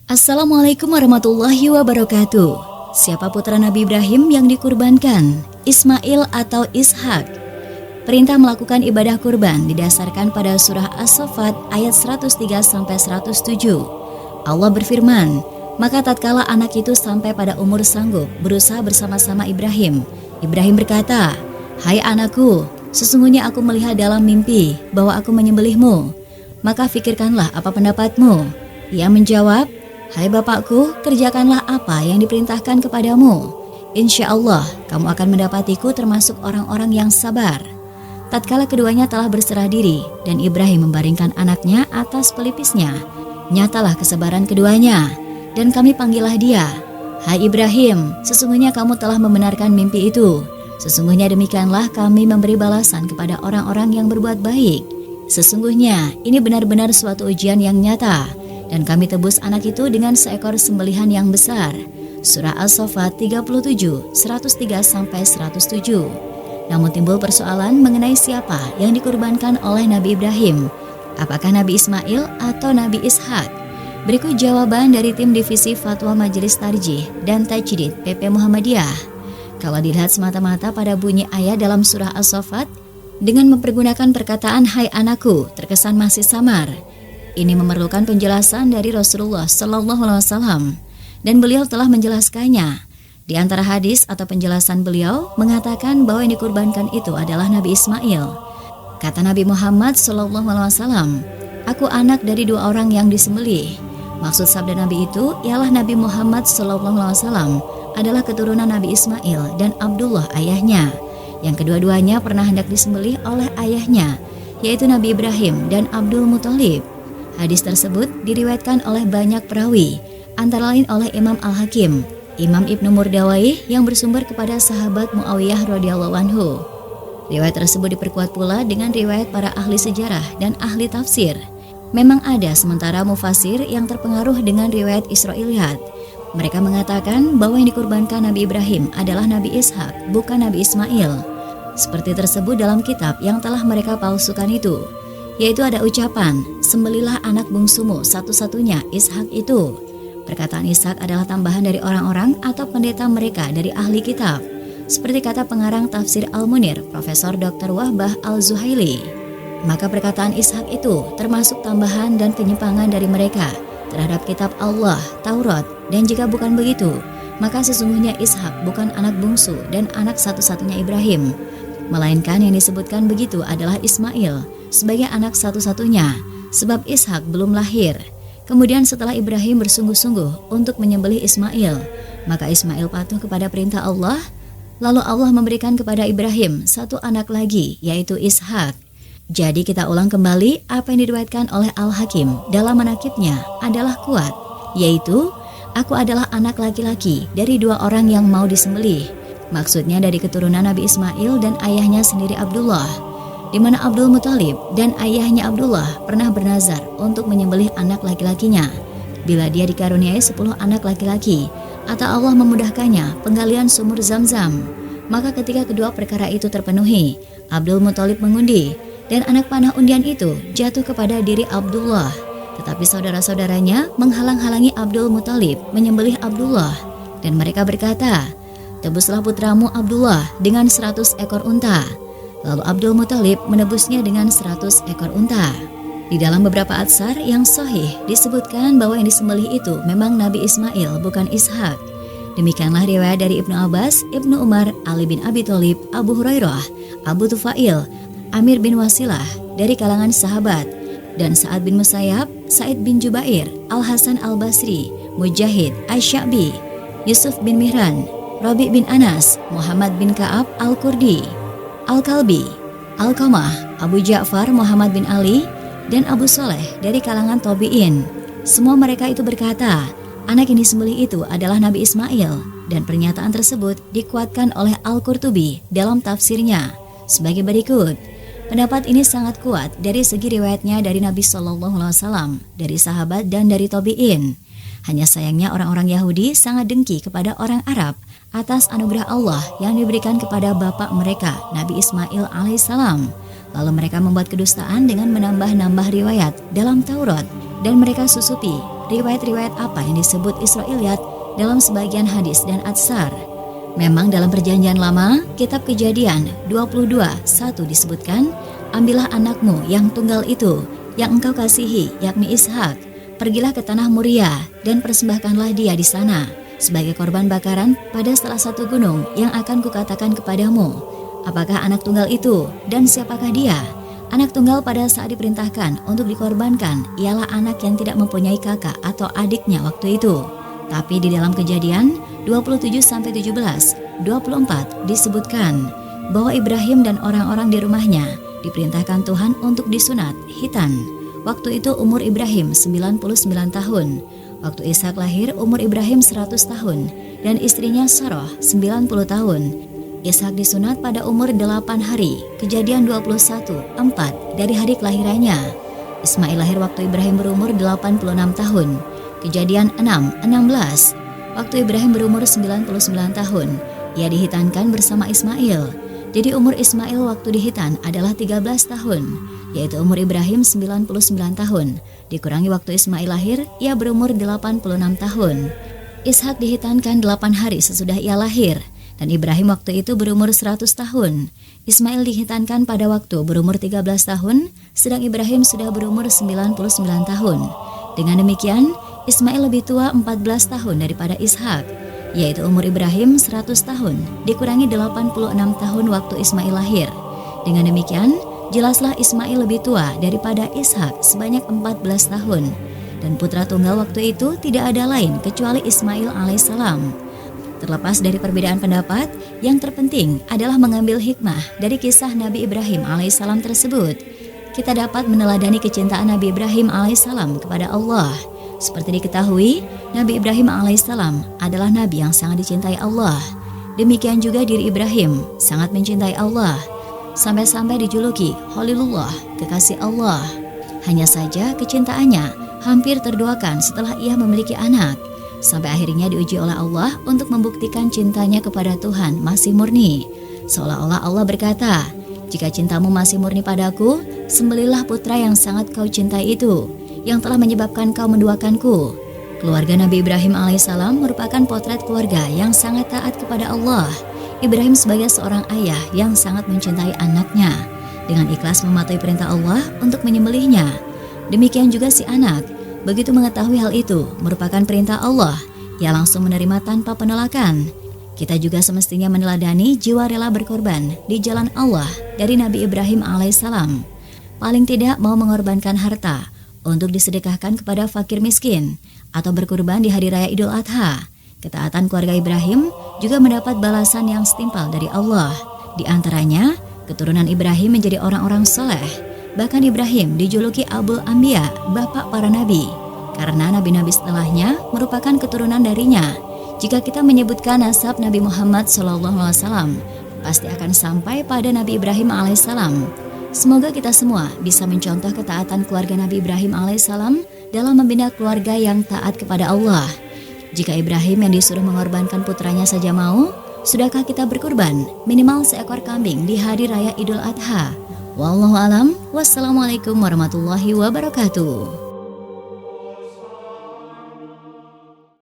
Assalamualaikum warahmatullahi wabarakatuh. Siapa putra Nabi Ibrahim yang dikurbankan? Ismail atau Ishak? Perintah melakukan ibadah kurban didasarkan pada surah As-Saffat ayat 103-107. Allah berfirman, maka tatkala anak itu sampai pada umur sanggup berusaha bersama-sama Ibrahim, Ibrahim berkata, "Hai anakku, sesungguhnya aku melihat dalam mimpi bahwa aku menyembelihmu. Maka fikirkanlah apa pendapatmu." Ia menjawab, "Hai bapakku, kerjakanlah apa yang diperintahkan kepadamu. Insya Allah, kamu akan mendapatiku termasuk orang-orang yang sabar." Tatkala keduanya telah berserah diri dan Ibrahim membaringkan anaknya atas pelipisnya, nyatalah kesabaran keduanya, dan kami panggillah dia, "Hai Ibrahim, sesungguhnya kamu telah membenarkan mimpi itu. Sesungguhnya demikianlah kami memberi balasan kepada orang-orang yang berbuat baik. Sesungguhnya ini benar-benar suatu ujian yang nyata, dan kami tebus anak itu dengan seekor sembelihan yang besar." Surah As-Saffat 37, 103-107. Namun timbul persoalan mengenai siapa yang dikurbankan oleh Nabi Ibrahim. Apakah Nabi Ismail atau Nabi Ishak? Berikut jawaban dari tim divisi Fatwa Majelis Tarjih dan Tajdid PP Muhammadiyah. Kalau dilihat semata-mata pada bunyi ayat dalam surah As-Saffat, dengan mempergunakan perkataan "hai anakku" terkesan masih samar. Ini memerlukan penjelasan dari Rasulullah SAW, dan beliau telah menjelaskannya. Di antara hadis atau penjelasan beliau mengatakan bahwa yang dikurbankan itu adalah Nabi Ismail. Kata Nabi Muhammad SAW, "Aku anak dari dua orang yang disembelih." Maksud sabda Nabi itu ialah Nabi Muhammad SAW adalah keturunan Nabi Ismail dan Abdullah ayahnya, yang kedua-duanya pernah hendak disembelih oleh ayahnya, yaitu Nabi Ibrahim dan Abdul Muthalib. Hadis tersebut diriwayatkan oleh banyak perawi, antara lain oleh Imam Al-Hakim, Imam Ibnu Murdawai yang bersumber kepada sahabat Muawiyah radhiyallahu anhu. Riwayat tersebut diperkuat pula dengan riwayat para ahli sejarah dan ahli tafsir. Memang ada sementara mufasir yang terpengaruh dengan riwayat Israiliyat. Mereka mengatakan bahwa yang dikurbankan Nabi Ibrahim adalah Nabi Ishak, bukan Nabi Ismail. Seperti tersebut dalam kitab yang telah mereka palsukan itu, yaitu ada ucapan, "Sembelilah anak bungsumu satu-satunya, Ishak itu." Perkataan Ishak adalah tambahan dari orang-orang atau pendeta mereka dari ahli kitab, seperti kata pengarang tafsir Al-Munir, Profesor Dr. Wahbah Al-Zuhaili. Maka perkataan Ishak itu termasuk tambahan dan penyimpangan dari mereka terhadap kitab Allah, Taurat, dan jika bukan begitu, maka sesungguhnya Ishak bukan anak bungsu dan anak satu-satunya Ibrahim, melainkan yang disebutkan begitu adalah Ismail sebagai anak satu-satunya, sebab Ishak belum lahir. Kemudian setelah Ibrahim bersungguh-sungguh untuk menyembelih Ismail, maka Ismail patuh kepada perintah Allah. Lalu Allah memberikan kepada Ibrahim satu anak lagi, yaitu Ishak. Jadi kita ulang kembali apa yang diriwayatkan oleh Al-Hakim dalam manaqibnya adalah kuat, yaitu aku adalah anak laki-laki dari dua orang yang mau disembelih. Maksudnya dari keturunan Nabi Ismail dan ayahnya sendiri Abdullah, di mana Abdul Muthalib dan ayahnya Abdullah pernah bernazar untuk menyembelih anak laki-lakinya. Bila dia dikaruniai 10 anak laki-laki atau Allah memudahkannya penggalian sumur Zam-Zam, maka ketika kedua perkara itu terpenuhi, Abdul Muthalib mengundi dan anak panah undian itu jatuh kepada diri Abdullah. Tetapi saudara-saudaranya menghalang-halangi Abdul Muthalib menyembelih Abdullah, dan mereka berkata, "Tebuslah putramu Abdullah dengan 100 ekor unta." Lalu Abdul Muthalib menebusnya dengan 100 ekor unta. Di dalam beberapa atsar yang sahih disebutkan bahwa yang disembelih itu memang Nabi Ismail, bukan Ishak. Demikianlah riwayat dari Ibnu Abbas, Ibnu Umar, Ali bin Abi Thalib, Abu Hurairah, Abu Tufail, Amir bin Wasilah dari kalangan sahabat, dan Sa'ad bin Musayyab, Sa'id bin Jubair, Al-Hasan Al-Basri, Mujahid, Asy-Sya'bi, Yusuf bin Mihran, Rabi' bin Anas, Muhammad bin Ka'ab Al-Kurdi, Al-Kalbi, Al-Qamah, Abu Ja'far Muhammad bin Ali, dan Abu Soleh dari kalangan Tabi'in. Semua mereka itu berkata, anak yang disembelih itu adalah Nabi Ismail, dan pernyataan tersebut dikuatkan oleh Al-Qurtubi dalam tafsirnya sebagai berikut. Pendapat ini sangat kuat dari segi riwayatnya dari Nabi SAW, dari sahabat dan dari Tabi'in. Hanya sayangnya orang-orang Yahudi sangat dengki kepada orang Arab atas anugerah Allah yang diberikan kepada bapak mereka, Nabi Ismail alaihissalam. Lalu mereka membuat kedustaan dengan menambah-nambah riwayat dalam Taurat, dan mereka susupi riwayat-riwayat apa yang disebut Israiliyat dalam sebagian hadis dan atsar. Memang dalam perjanjian lama, kitab Kejadian 22:1 disebutkan, ambillah anakmu yang tunggal itu, yang engkau kasihi, yakni Ishak, pergilah ke tanah Moria dan persembahkanlah dia di sana sebagai korban bakaran pada salah satu gunung yang akan kukatakan kepadamu. Apakah anak tunggal itu dan siapakah dia? Anak tunggal pada saat diperintahkan untuk dikorbankan ialah anak yang tidak mempunyai kakak atau adiknya waktu itu. Tapi di dalam Kejadian 27-17, 24 disebutkan bahwa Ibrahim dan orang-orang di rumahnya diperintahkan Tuhan untuk disunat Hitan. Waktu itu umur Ibrahim 99 tahun. Waktu Ishak lahir umur Ibrahim 100 tahun dan istrinya Sarah 90 tahun. Ishak disunat pada umur 8 hari, Kejadian 21:4 dari hari kelahirannya. Ismail lahir waktu Ibrahim berumur 86 tahun. Kejadian 6:16. Waktu Ibrahim berumur 99 tahun, ia dihitankan bersama Ismail. Jadi umur Ismail waktu dihitan adalah 13 tahun, yaitu umur Ibrahim 99 tahun. Dikurangi waktu Ismail lahir, ia berumur 86 tahun. Ishak dihitankan 8 hari sesudah ia lahir, dan Ibrahim waktu itu berumur 100 tahun. Ismail dihitankan pada waktu berumur 13 tahun, sedang Ibrahim sudah berumur 99 tahun. Dengan demikian, Ismail lebih tua 14 tahun daripada Ishak, yaitu umur Ibrahim 100 tahun, dikurangi 86 tahun waktu Ismail lahir. Dengan demikian, jelaslah Ismail lebih tua daripada Ishak sebanyak 14 tahun. Dan putra tunggal waktu itu tidak ada lain kecuali Ismail alaihissalam. Terlepas dari perbedaan pendapat, yang terpenting adalah mengambil hikmah dari kisah Nabi Ibrahim alaihissalam tersebut. Kita dapat meneladani kecintaan Nabi Ibrahim alaihissalam kepada Allah. Seperti diketahui, Nabi Ibrahim alaihissalam adalah Nabi yang sangat dicintai Allah. Demikian juga diri Ibrahim sangat mencintai Allah, sampai-sampai dijuluki Khalilullah, kekasih Allah. Hanya saja kecintaannya hampir terduakan setelah ia memiliki anak, sampai akhirnya diuji oleh Allah untuk membuktikan cintanya kepada Tuhan masih murni. Seolah-olah Allah berkata, jika cintamu masih murni padaku, sembelihlah putra yang sangat kau cintai itu, yang telah menyebabkan kau menduakanku. Keluarga Nabi Ibrahim alaihissalam merupakan potret keluarga yang sangat taat kepada Allah. Ibrahim sebagai seorang ayah yang sangat mencintai anaknya, dengan ikhlas mematuhi perintah Allah untuk menyembelihnya. Demikian juga si anak, begitu mengetahui hal itu merupakan perintah Allah, ia langsung menerima tanpa penolakan. Kita juga semestinya meneladani jiwa rela berkorban di jalan Allah dari Nabi Ibrahim alaihissalam. Paling tidak mau mengorbankan harta untuk disedekahkan kepada fakir miskin atau berkurban di hari raya Idul Adha. Ketaatan keluarga Ibrahim juga mendapat balasan yang setimpal dari Allah. Di antaranya, keturunan Ibrahim menjadi orang-orang soleh. Bahkan Ibrahim dijuluki Abul Anbiya, bapak para nabi, karena nabi-nabi setelahnya merupakan keturunan darinya. Jika kita menyebutkan nasab Nabi Muhammad SAW, pasti akan sampai pada Nabi Ibrahim alaihissalam. Semoga kita semua bisa mencontoh ketaatan keluarga Nabi Ibrahim alaihissalam dalam membina keluarga yang taat kepada Allah. Jika Ibrahim yang disuruh mengorbankan putranya saja mau, sudahkah kita berkurban minimal seekor kambing di hari raya Idul Adha? Wallahu alam. Wassalamualaikum warahmatullahi wabarakatuh.